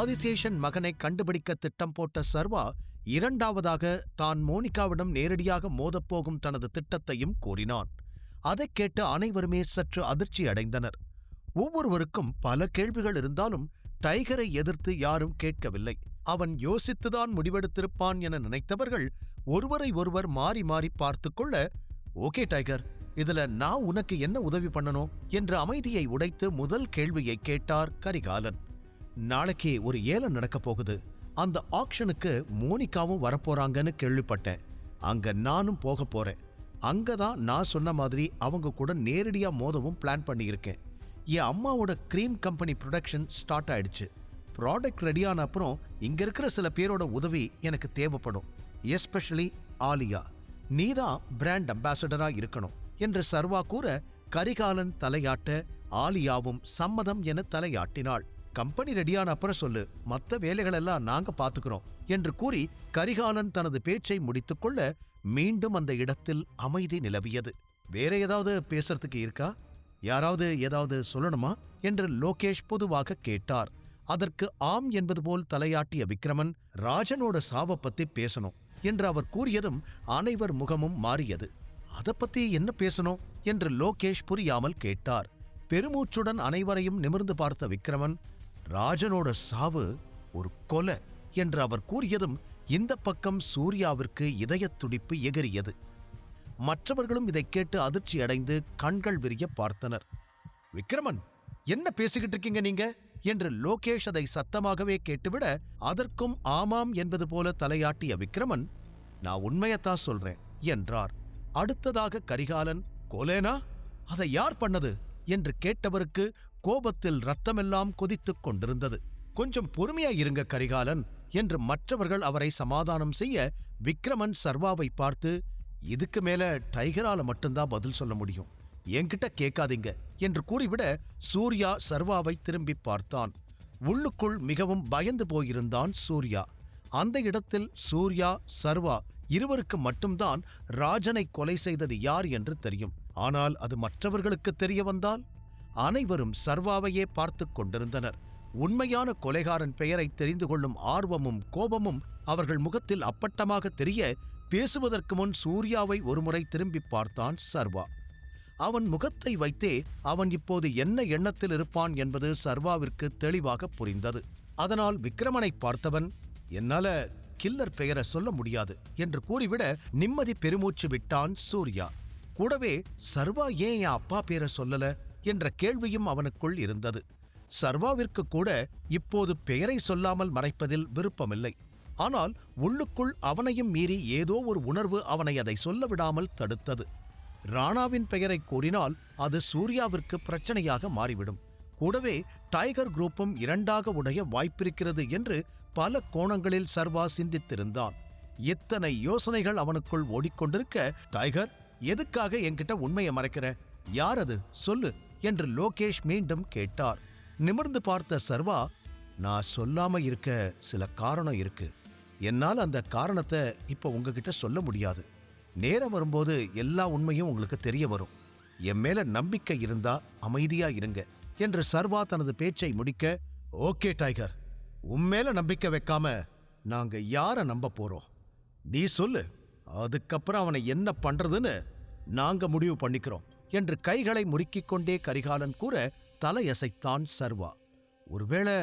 ஆதிசேஷன் மகனை கண்டுபிடிக்க திட்டம் போட்ட சர்வா இரண்டாவதாக தான் மோனிகாவிடம் நேரடியாக மோதப்போகும் தனது திட்டத்தையும் கூறினான். அதைக் கேட்டு அனைவருமே சற்று அதிர்ச்சி அடைந்தனர். ஒவ்வொருவருக்கும் பல கேள்விகள் இருந்தாலும் டைகரை எதிர்த்து யாரும் கேட்கவில்லை. அவன் யோசித்துதான் முடிவெடுத்திருப்பான் என நினைத்தவர்கள் ஒருவரை ஒருவர் மாறி மாறி பார்த்துக்கொள்ள, ஓகே டைகர், இதுல நான் உனக்கு என்ன உதவி பண்ணணும் என்ற அமைதியை உடைத்து முதல் கேள்வியை கேட்டார் கரிகாலன். நாளைக்கு ஒரு ஏலம் நடக்க போகுது. அந்த ஆக்ஷனுக்கு மோனிகாவும் வரப்போறாங்கன்னு கேள்விப்பட்டேன். அங்க நானும் போக போறேன். அங்கதான் நான் சொன்ன மாதிரி அவங்க கூட நேரடியா மோதவும் பிளான் பண்ணியிருக்கேன். என் அம்மாவோட கிரீம் கம்பெனி ப்ரொடக்ஷன் ஸ்டார்ட் ஆயிடுச்சு. ப்ராடக்ட் ரெடியான அப்புறம் இங்க இருக்கிற சில பேரோட உதவி எனக்கு தேவைப்படும். எஸ்பெஷலி ஆலியா, நீதான் பிராண்ட் அம்பாசடரா இருக்கணும் என்று சர்வா கூற, கரிகாலன் தலையாட்ட ஆலியாவும் சம்மதம் என தலையாட்டினாள். கம்பெனி ரெடியான அப்புறம் சொல்லு, மற்ற வேலைகளெல்லாம் நாங்க பாத்துக்கிறோம் என்று கூறி கரிகாலன் தனது பேச்சை முடித்துக்கொள்ள மீண்டும் அந்த இடத்தில் அமைதி நிலவியது. வேற ஏதாவது பேசுறதுக்கு இருக்கா? யாராவது ஏதாவது சொல்லணுமா என்று லோகேஷ் பொதுவாக கேட்டார். அதற்கு ஆம் என்பது போல் தலையாட்டிய விக்ரமன், ராஜனோட சாவை பத்தி பேசணும் என்று அவர் கூறியதும் அனைவர் முகமும் மாறியது. அதை பத்தி என்ன பேசணும் என்று லோகேஷ் புரியாமல் கேட்டார். பெருமூச்சுடன் அனைவரையும் நிமிர்ந்து பார்த்த விக்ரமன், ராஜனோட சாவு ஒரு கொலை என்று அவர் கூறியதும் இந்த பக்கம் சூர்யாவிற்கு இதயத் துடிப்பு எகிரியது. மற்றவர்களும் இதைக் கேட்டு அதிர்ச்சி அடைந்து கண்கள் விரிய பார்த்தனர். விக்ரமன், என்ன பேசிக்கிட்டு இருக்கீங்க நீங்க என்று லோகேஷ் அதை சத்தமாகவே கேட்டுவிட, அதற்கும் ஆமாம் என்பது போல தலையாட்டிய விக்ரமன், நான் உண்மையத்தான் சொல்றேன் என்றார். அடுத்ததாக கரிகாலன், கொலேனா? அதை யார் பண்ணது என்று கேட்டவருக்கு கோபத்தில் ரத்தமெல்லாம் கொதித்துக் கொண்டிருந்தது. கொஞ்சம் பொறுமையா இருங்க கரிகாலன் என்று மற்றவர்கள் அவரை சமாதானம் செய்ய, விக்ரமன் சர்வாவை பார்த்து, இதுக்கு மேல டைகரால மட்டும்தான் பதில் சொல்ல முடியும், என்கிட்ட கேட்காதீங்க என்று கூறிவிட சூர்யா சர்வாவை திரும்பி பார்த்தான். உள்ளுக்குள் மிகவும் பயந்து போயிருந்தான் சூர்யா. அந்த இடத்தில் சூர்யா, சர்வா இருவருக்கு மட்டும்தான் ராஜனை கொலை செய்தது யார் என்று தெரியும். ஆனால் அது மற்றவர்களுக்கு தெரிய வந்தால் அனைவரும் சர்வாவையே பார்த்து கொண்டிருந்தனர். உண்மையான கொலைகாரன் பெயரை தெரிந்து கொள்ளும் ஆர்வமும் கோபமும் அவர்கள் முகத்தில் அப்பட்டமாக தெரிய, பேசுவதற்கு முன் சூர்யாவை ஒருமுறை திரும்பி பார்த்தான் சர்வா. அவன் முகத்தை வைத்தே அவன் இப்போது என்ன எண்ணத்தில் இருப்பான் என்பது சர்வாவிற்கு தெளிவாக புரிந்தது. அதனால் விக்ரமனை பார்த்தவன், என்னால கில்லர் பெயரை சொல்ல முடியாது என்று கூறிவிட நிம்மதி பெருமூச்சு விட்டான் சூர்யா. கூடவே சர்வா ஏன் என் அப்பா பேரை சொல்லல என்ற கேள்வியும் அவனுக்குள் இருந்தது. சர்வாவிற்கு கூட இப்போது பெயரை சொல்லாமல் மறைப்பதில் விருப்பமில்லை. ஆனால் உள்ளுக்குள் அவனையும் மீறி ஏதோ ஒரு உணர்வு அவனை அதை சொல்ல விடாமல் தடுத்தது. ராணாவின் பெயரை கூறினால் அது சூர்யாவிற்கு பிரச்சனையாக மாறிவிடும். கூடவே டைகர் குரூப்பும் இரண்டாக உடைய வாய்ப்பிருக்கிறது என்று பல கோணங்களில் சர்வா சிந்தித்திருந்தான். எத்தனை யோசனைகள் அவனுக்குள் ஓடிக்கொண்டிருக்க, டைகர், எதுக்காக என்கிட்ட உண்மையை மறைக்கிற? யார் அது? சொல்லு என்று லோகேஷ் மீண்டும் கேட்டார். நிமிர்ந்து பார்த்த சர்வா, நான் சொல்லாம இருக்க சில காரணம் இருக்கு. என்னால் அந்த காரணத்தை இப்ப உங்ககிட்ட சொல்ல முடியாது. நேரம் வரும்போது எல்லா உண்மையும் உங்களுக்கு தெரிய வரும். என் மேல நம்பிக்கை இருந்தா அமைதியா இருங்க என்று சர்வா தனது பேச்சை முடிக்க, ஓகே டைகர், உம்மேல நம்பிக்கை வைக்காம நாங்க யார நம்ப போறோம்? நீ சொல்லு, அதுக்கப்புறம் அவனை என்ன பண்றதுன்னு நாங்க முடிவு பண்ணிக்கிறோம் என்று கைகளை முறுக்கிக் கொண்டே கரிகாலன் கூற தலையசைத்தான் சர்வா. ஒருவேளை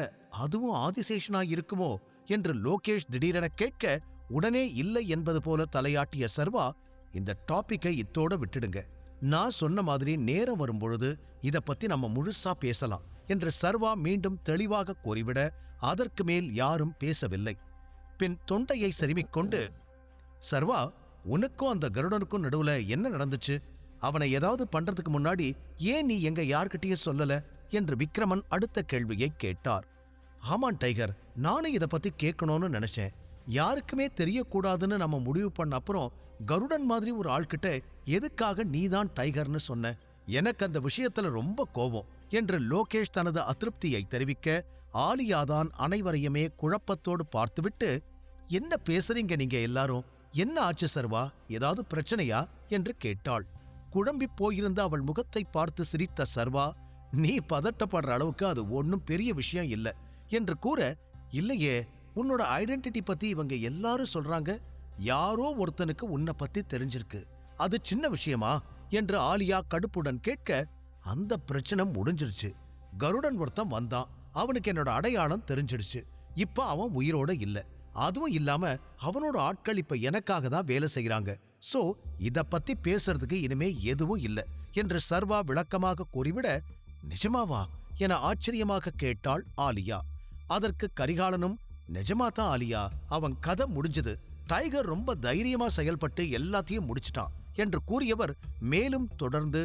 அதுவும் ஆதிசேஷனாய் இருக்குமோ என்று லோகேஷ் திடீரென கேட்க, உடனே இல்லை என்பது போல தலையாட்டிய சர்வா, இந்த டாபிக்கை இத்தோட விட்டுடுங்க. நான் சொன்ன மாதிரி நேரம் வரும்பொழுது இதை பத்தி நம்ம முழுசா பேசலாம் என்று சர்வா மீண்டும் தெளிவாக கூறிவிட, அதற்கு மேல் யாரும் பேசவில்லை. பின் தொண்டையை செருமிக்கொண்டு, சர்வா, உனக்கும் அந்த கருடனுக்கும் நடுவுல என்ன நடந்துச்சு? அவனை ஏதாவது பண்றதுக்கு முன்னாடி ஏன் நீ எங்க யார்கிட்டயும் சொல்லல என்று விக்ரமன் அடுத்த கேள்வியை கேட்டார். ஆமான் டைகர், நானும் இதை பத்தி கேட்கணும்னு நினைச்சேன். யாருக்குமே தெரியக்கூடாதுன்னு நம்ம முடிவு பண்ண அப்புறம் கருடன் மாதிரி ஒரு ஆள்கிட்ட எதுக்காக நீதான் டைகர்னு சொன்ன? எனக்கு அந்த விஷயத்துல ரொம்ப கோபம் என்று லோகேஷ் தனது அதிருப்தியை தெரிவிக்க, ஆலியாதான் அனைவரையுமே குழப்பத்தோடு பார்த்துவிட்டு, என்ன பேசுறீங்க நீங்க எல்லாரும்? என்ன ஆச்சு சர்வா? ஏதாவது பிரச்சனையா என்று கேட்டாள். குழம்பி போயிருந்த அவள் முகத்தை பார்த்து சிரித்த சர்வா, நீ பதட்டப்படுற அளவுக்கு அது ஒன்னும் பெரிய விஷயம் இல்லை என்று கூற, இல்லையே, உன்னோட ஐடென்டிட்டி பத்தி இவங்க எல்லாரும் சொல்றாங்க. யாரோ ஒருத்தனுக்கு உன்னை பத்தி தெரிஞ்சிருக்கு. அது சின்ன விஷயமா என்று ஆலியா கடுப்புடன் கேட்க, அந்த பிரச்சனை முடிஞ்சிருச்சு. கருடன் ஒருத்தன் வந்தான். அவனுக்கு என்னோட அடையாளம் தெரிஞ்சிடுச்சு. இப்ப அவன் உயிரோட இல்ல. அதுவும் இல்லாம அவனோட ஆட்கள் இப்ப எனக்காக தான் வேலை செய்யறாங்க. சோ இத பத்தி பேசுறதுக்கு இனிமே எதுவும் இல்ல என்று சர்வா விளக்கமாக கூறிவிட, நிஜமாவா என ஆச்சரியமாக கேட்டாள் ஆலியா. அதற்கு கரிகாலனும், நிஜமாதான் ஆலியா, அவன் கதை முடிஞ்சது. டைகர் ரொம்ப தைரியமா செயல்பட்டு எல்லாத்தையும் முடிச்சிட்டான் என்று கூறியவர் மேலும் தொடர்ந்து,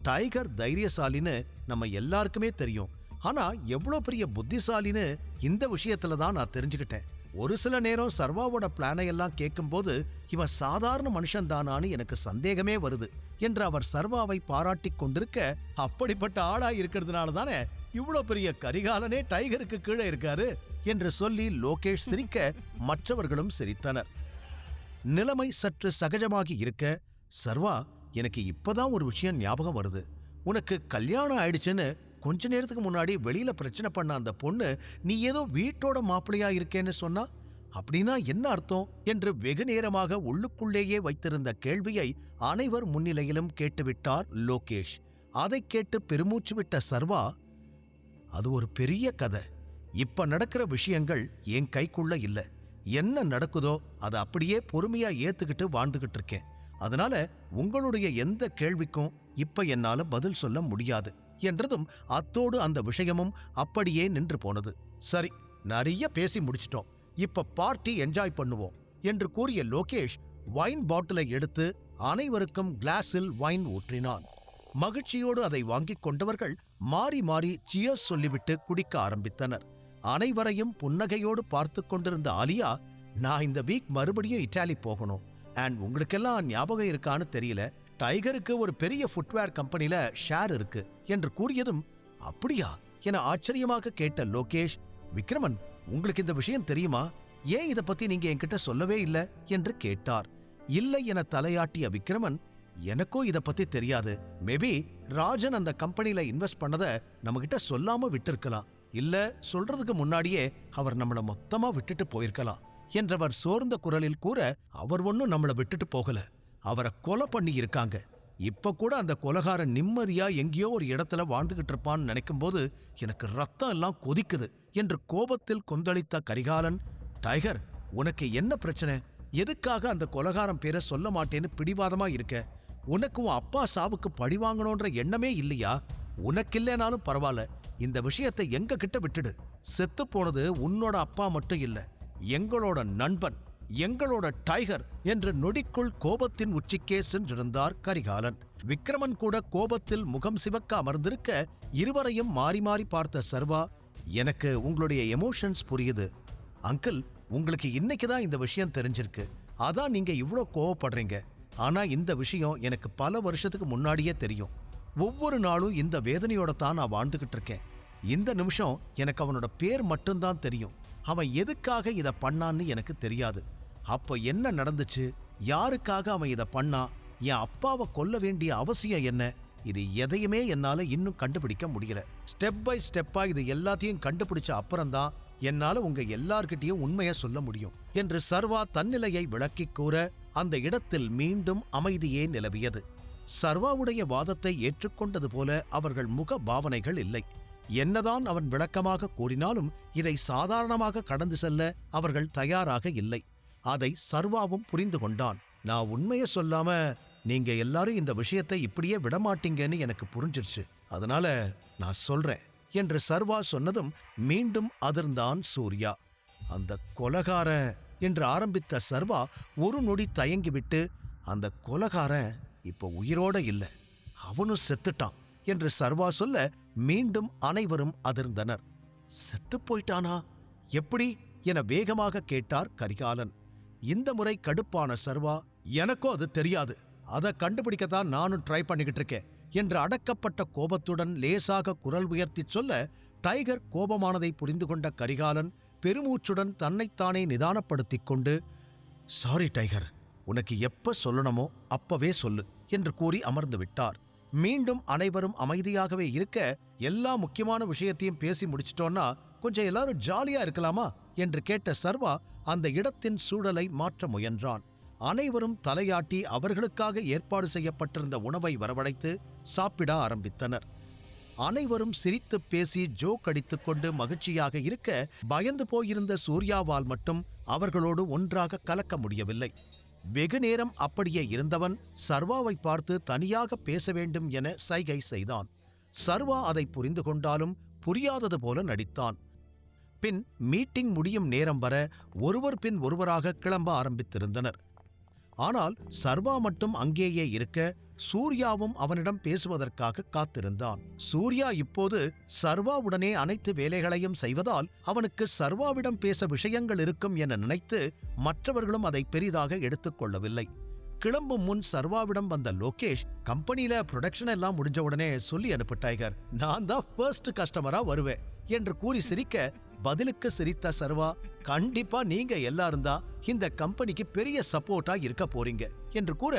டைகர் தைரியசாலின்னு நம்ம எல்லாருக்குமே தெரியும். ஆனா எவ்வளோ பெரிய புத்திசாலின்னு இந்த விஷயத்துல தான் நான் தெரிஞ்சுக்கிட்டேன். ஒரு சில நேரம் சர்வாவோட பிளானை எல்லாம் கேட்கும்போது இவன் சாதாரண மனுஷன் தானான்னு எனக்கு சந்தேகமே வருது என்று அவர் சர்வாவை பாராட்டி கொண்டிருக்க, அப்படிப்பட்ட ஆளா இருக்கிறதுனால தானே இவ்வளோ பெரிய கரிகாலனே டைகருக்கு கீழே இருக்காரு என்று சொல்லி லோகேஷ் சிரிக்க மற்றவர்களும் சிரித்தனர். நிலைமை சற்று சகஜமாகி இருக்க, சர்வா, எனக்கு இப்பதான் ஒரு விஷயம் ஞாபகம் வருது. உனக்கு கல்யாணம் ஆயிடுச்சுன்னு கொஞ்ச நேரத்துக்கு முன்னாடி வெளியில பிரச்சனை பண்ண அந்த பொண்ணு நீ ஏதோ வீட்டோட மாப்பிள்ளையா இருக்கேன்னு சொன்னா, அப்படின்னா என்ன அர்த்தம் என்று வெகு நேரமாக உள்ளுக்குள்ளேயே வைத்திருந்த கேள்வியை அனைவர் முன்னிலையிலும் கேட்டுவிட்டார் லோகேஷ். அதை கேட்டு பெருமூச்சு விட்ட சர்வா, அது ஒரு பெரிய கதை. இப்ப நடக்கிற விஷயங்கள் என் கைக்குள்ள இல்ல. என்ன நடக்குதோ அதை அப்படியே பொறுமையா ஏத்துக்கிட்டு வாழ்ந்துகிட்டு இருக்கேன். அதனால உங்களுடைய எந்த கேள்விக்கும் இப்ப என்னால பதில் சொல்ல முடியாது என்றதும் அத்தோடு அந்த விஷயமும் அப்படியே நின்று போனது. சரி, நிறைய பேசி முடிச்சிட்டோம். இப்ப பார்ட்டி என்ஜாய் பண்ணுவோம் என்று கூறிய லோகேஷ் வைன் பாட்டிலை எடுத்து அனைவருக்கும் கிளாஸில் வைன் ஊற்றினான். மகிழ்ச்சியோடு அதை வாங்கிக் கொண்டவர்கள் மாறி மாறி சியர்ஸ் சொல்லிவிட்டு குடிக்க ஆரம்பித்தனர். அனைவரையும் புன்னகையோடு பார்த்து கொண்டிருந்த ஆலியா, நான் இந்த வீக் மறுபடியும் இட்டாலி போகணும். அண்ட் உங்களுக்கெல்லாம் ஞாபகம் இருக்கான்னு தெரியல, டைகருக்கு ஒரு பெரிய ஃபுட்வேர் கம்பெனில ஷேர் இருக்கு என்று கூறியதும், அப்படியா என ஆச்சரியமாக கேட்ட லோகேஷ், விக்ரமன், உங்களுக்கு இந்த விஷயம் தெரியுமா? ஏன் இதை பத்தி நீங்க என்கிட்ட சொல்லவே இல்லை என்று கேட்டார். இல்லை என தலையாட்டிய விக்ரமன், எனக்கோ இதை பத்தி தெரியாது. மேபி ராஜன் அந்த கம்பெனில இன்வெஸ்ட் பண்ணதை நம்ம கிட்ட சொல்லாம விட்டிருக்கலாம். இல்ல, சொல்றதுக்கு முன்னாடியே அவர் நம்மள மொத்தமா விட்டுட்டு போயிருக்கலாம் என்றவர் சோர்ந்த குரலில் கூற, அவர் ஒன்னும் நம்மள விட்டுட்டு போகல. அவரை கொலை பண்ணி இருக்காங்க. இப்ப கூட அந்த கொலைகாரன் நிம்மதியா எங்கேயோ ஒரு இடத்துல வாழ்ந்துகிட்டு இருப்பான்னு நினைக்கும் போது எனக்கு ரத்தம் எல்லாம் கொதிக்குது என்று கோபத்தில் கொந்தளித்த கரிகாலன், டைகர், உனக்கு என்ன பிரச்சனை? எதுக்காக அந்த கொலைகாரன் பேரை சொல்ல மாட்டேன்னு பிடிவாதமா இருக்க? உனக்கு உன் அப்பா சாவுக்கு பழி வாங்கணுன்ற எண்ணமே இல்லையா? உனக்கு இல்லைனாலும் பரவாயில்ல, இந்த விஷயத்தை எங்க கிட்ட விட்டுடு. செத்து போனது உன்னோட அப்பா மட்டும் இல்ல, எங்களோட நண்பன், எங்களோட டைகர் என்று நொடிக்குள் கோபத்தின் உச்சிக்கே சென்றிருந்தார் கரிகாலன். விக்ரமன் கூட கோபத்தில் முகம் சிவக்க அமர்ந்திருக்க, இருவரையும் மாறி மாறி பார்த்த சர்வா, எனக்கு உங்களுடைய எமோஷன்ஸ் புரியுது அங்கிள். உங்களுக்கு இன்னைக்குதான் இந்த விஷயம் தெரிஞ்சிருக்கு, அதான் நீங்க இவ்ளோ கோவப்படுறீங்க. ஆனா இந்த விஷயம் எனக்கு பல வருஷத்துக்கு முன்னாடியே தெரியும். ஒவ்வொரு நாளும் இந்த வேதனையோட தான் நான் வாழ்ந்துகிட்டு இருக்கேன். இந்த நிமிஷம் எனக்கு அவனோட பேர் மட்டும்தான் தெரியும். அவன் எதுக்காக இதை பண்ணான்னு எனக்கு தெரியாது. அப்போ என்ன நடந்துச்சு, யாருக்காக அவன் இதை பண்ணா, என் அப்பாவை கொல்ல வேண்டிய அவசியம் என்ன, இது எதையுமே என்னால இன்னும் கண்டுபிடிக்க முடியல. ஸ்டெப் பை ஸ்டெப்பா இது எல்லாத்தையும் கண்டுபிடிச்ச அப்புறம்தான் என்னால உங்க எல்லார்கிட்டையும் உண்மையை சொல்ல முடியும் என்று சர்வா தன்னிலையை விளக்கிக் கூற, அந்த இடத்தில் மீண்டும் அமைதியே நிலவியது. சர்வாவுடைய வாதத்தை ஏற்றுக்கொண்டது போல அவர்கள் முக பாவனைகள் இல்லை. என்னதான் அவன் விளக்கமாக கூறினாலும் இதை சாதாரணமாக கடந்து செல்ல அவர்கள் தயாராக இல்லை. அதை சர்வாவும் புரிந்து கொண்டான். நான் உண்மையை சொல்லாம நீங்க எல்லாரும் இந்த விஷயத்தை இப்படியே விடமாட்டீங்கன்னு எனக்கு புரிஞ்சிருச்சு, அதனால நான் சொல்றேன் என்று சர்வா சொன்னதும் மீண்டும் அதிர்ந்தான் சூர்யா. அந்த கொலைகாரன் என்று ஆரம்பித்த சர்வா ஒரு நொடி தயங்கிவிட்டு, அந்த கொலைகாரன் இப்போ உயிரோட இல்ல, அவனும் செத்துட்டான் என்று சர்வா சொல்ல மீண்டும் அனைவரும் அதிர்ந்தனர். செத்து போயிட்டானா? எப்படி என வேகமாக கேட்டார் கரிகாலன். இந்த முறை கடுப்பான சர்வா, எனக்கோ அது தெரியாது, அதை கண்டுபிடிக்கத்தான் நானும் ட்ரை பண்ணிக்கிட்டு இருக்கேன் என்று அடக்கப்பட்ட கோபத்துடன் லேசாக குரல் உயர்த்தி சொல்ல, டைகர் கோபமானதை புரிந்து கொண்ட கரிகாலன் பெருமூச்சுடன் தன்னைத்தானே நிதானப்படுத்திக் கொண்டு, சாரி டைகர், உனக்கு எப்ப சொல்லணுமோ அப்பவே சொல்லு என்று கூறி அமர்ந்து விட்டார். மீண்டும் அனைவரும் அமைதியாகவே இருக்க, எல்லா முக்கியமான விஷயத்தையும் பேசி முடிச்சிட்டோன்னா கொஞ்சம் எல்லாரும் ஜாலியா இருக்கலாமா என்று கேட்ட சர்வா அந்த இடத்தின் சூழலை மாற்ற முயன்றான். அனைவரும் தலையாட்டி அவர்களுக்காக ஏற்பாடு செய்யப்பட்டிருந்த உணவை வரவழைத்து சாப்பிட ஆரம்பித்தனர். அனைவரும் சிரித்துப் பேசி ஜோக் அடித்துக்கொண்டு மகிழ்ச்சியாக இருக்க, பயந்து போயிருந்த சூர்யாவால் மட்டும் அவர்களோடு ஒன்றாக கலக்க முடியவில்லை. வெகு நேரம் அப்படியே இருந்தவன் சர்வாவை பார்த்து தனியாக பேச வேண்டும் என சைகை செய்தான். சர்வா அதை புரிந்து கொண்டாலும் புரியாதது போல நடித்தான். பின் மீட்டிங் முடியும் நேரம் வர ஒருவர் பின் ஒருவராக கிளம்ப ஆரம்பித்திருந்தனர். ஆனால் சர்வா மட்டும் அங்கேயே இருக்க, சூர்யாவும் அவனிடம் பேசுவதற்காக காத்திருந்தான். சூர்யா இப்போது சர்வாவுடனே அனைத்து வேலைகளையும் செய்வதால் அவனுக்கு சர்வாவிடம் பேச விஷயங்கள் இருக்கும் என நினைத்து மற்றவர்களும் அதை பெரிதாக எடுத்துக்கொள்ளவில்லை. கிளம்பும் முன் சர்வாவிடம் வந்த லோகேஷ், கம்பெனியில ப்ரொடக்ஷன் எல்லாம் முடிஞ்ச உடனே சொல்லி அனுப்பு டைகர், நான் தான் ஃபர்ஸ்ட் கஸ்டமரா வருவேன் என்று கூறி சிரிக்க, பதிலுக்கு சிரித்த சர்வா, கண்டிப்பா நீங்க எல்லாரும் தான் இந்த கம்பெனிக்கு பெரிய சப்போர்ட்டா இருக்க போறீங்க என்று கூற,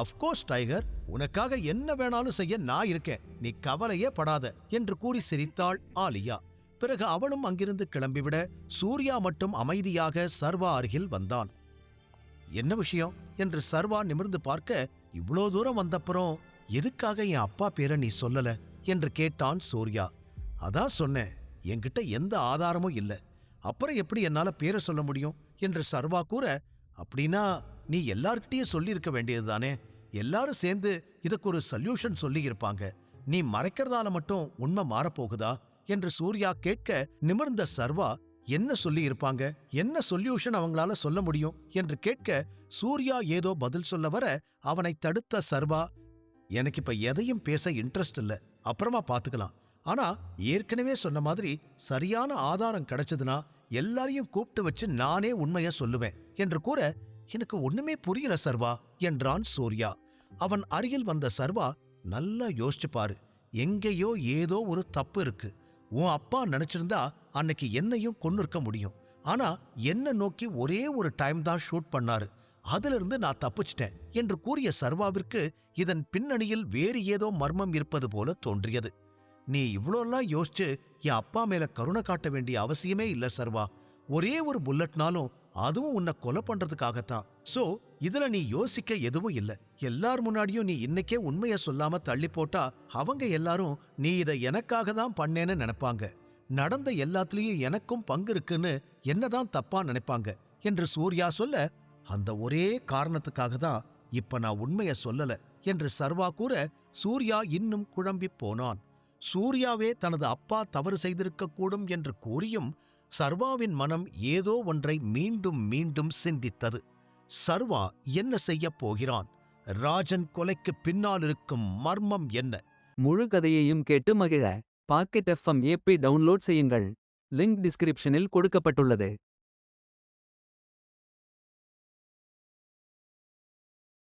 அஃப்கோர்ஸ் டைகர், உனக்காக என்ன வேணாலும் செய்ய நான் இருக்கேன், நீ கவலையே படாத என்று கூறி சிரித்தாள் ஆலியா. பிறகு அவளும் அங்கிருந்து கிளம்பிவிட சூர்யா மட்டும் அமைதியாக சர்வா அருகில் வந்தான். என்ன விஷயம் என்று சர்வா நிமிர்ந்து பார்க்க, இவ்வளோ தூரம் வந்தப்புறம் எதுக்காக என் அப்பா பேரை நீ சொல்லல என்று கேட்டான் சூர்யா. அதான் சொன்னேன், என்கிட்ட எந்த ஆதாரமும் இல்ல, அப்புறம் எப்படி என்னால பேரை சொல்ல முடியும் என்று சர்வா கூற, அப்படின்னா நீ எல்லார்கிட்டயும் சொல்லியிருக்க வேண்டியதுதானே, எல்லாரும் சேர்ந்து இதுக்கு ஒரு சொல்யூஷன் சொல்லியிருப்பாங்க, நீ மறைக்கிறதால மட்டும் உண்மை மாறப்போகுதா என்று சூர்யா கேட்க, நிமிர்ந்த சர்வா, என்ன சொல்லி இருப்பாங்க, என்ன சொல்யூஷன் அவங்களால சொல்ல முடியும் என்று கேட்க, சூர்யா ஏதோ பதில் சொல்ல வர அவனை தடுத்த சர்வா, எனக்கு இப்ப எதையும் பேச இன்ட்ரெஸ்ட் இல்ல, அப்புறமா பாத்துக்கலாம், ஆனா ஏற்கனவே சொன்ன மாதிரி சரியான ஆதாரம் கிடைச்சதுன்னா எல்லாரையும் கூப்பிட்டு வச்சு நானே உண்மைய சொல்லுவேன் என்று கூற, எனக்கு ஒண்ணுமே புரியல சர்வா என்றான் சூர்யா. அவன் அருகில் வந்த சர்வா, நல்லா யோசிச்சு பாரு, எங்கேயோ ஏதோ ஒரு தப்பு இருக்கு, உன் அப்பா நினைச்சிருந்தா அன்னைக்கு என்னையும் கொன்னிருக்க முடியும், ஆனா என்ன நோக்கி ஒரே ஒரு டைம் தான் ஷூட் பண்ணாரு, அதிலிருந்து நான் தப்பிச்சிட்டேன் என்று கூறிய சர்வாவிற்கு இதன் பின்னணியில் வேறு ஏதோ மர்மம் இருப்பது போல தோன்றியது. நீ இவ்வளோலாம் யோசிச்சு என் அப்பா மேல கருணை காட்ட வேண்டிய அவசியமே இல்ல சர்வா, ஒரே ஒரு புல்லட்னாலும் அதுவும் உன்னை கொலை பண்றதுக்காகத்தான், சோ இதுல நீ யோசிக்க எதுவும் இல்ல, எல்லார் முன்னாடியும் நீ இன்னைக்கே உண்மைய சொல்லாம தள்ளி போட்டா அவங்க எல்லாரும் நீ இதை எனக்காக தான் பண்ணேன்னு நினைப்பாங்க, நடந்த எல்லாத்துலயும் எனக்கும் பங்கு இருக்குன்னு என்னதான் தப்பா நினைப்பாங்க என்று சூர்யா சொல்ல, அந்த ஒரே காரணத்துக்காக தான் இப்ப நான் உண்மைய சொல்லல என்று சர்வா கூற, சூர்யா இன்னும் குழம்பி போனான். சூர்யாவே தனது அப்பா தவறு செய்திருக்கக்கூடும் என்று கூறியும் சர்வாவின் மனம் ஏதோ ஒன்றை மீண்டும் மீண்டும் சிந்தித்தது. சர்வா என்ன செய்யப் போகிறான்? ராஜன் கொலைக்கு பின்னால் இருக்கும் மர்மம் என்ன? முழு கதையையும் கேட்டு மகிழ பாக்கெட் FM ஏபி டவுன்லோட் செய்யுங்கள். லிங்க் டிஸ்கிரிப்ஷனில் கொடுக்கப்பட்டுள்ளது.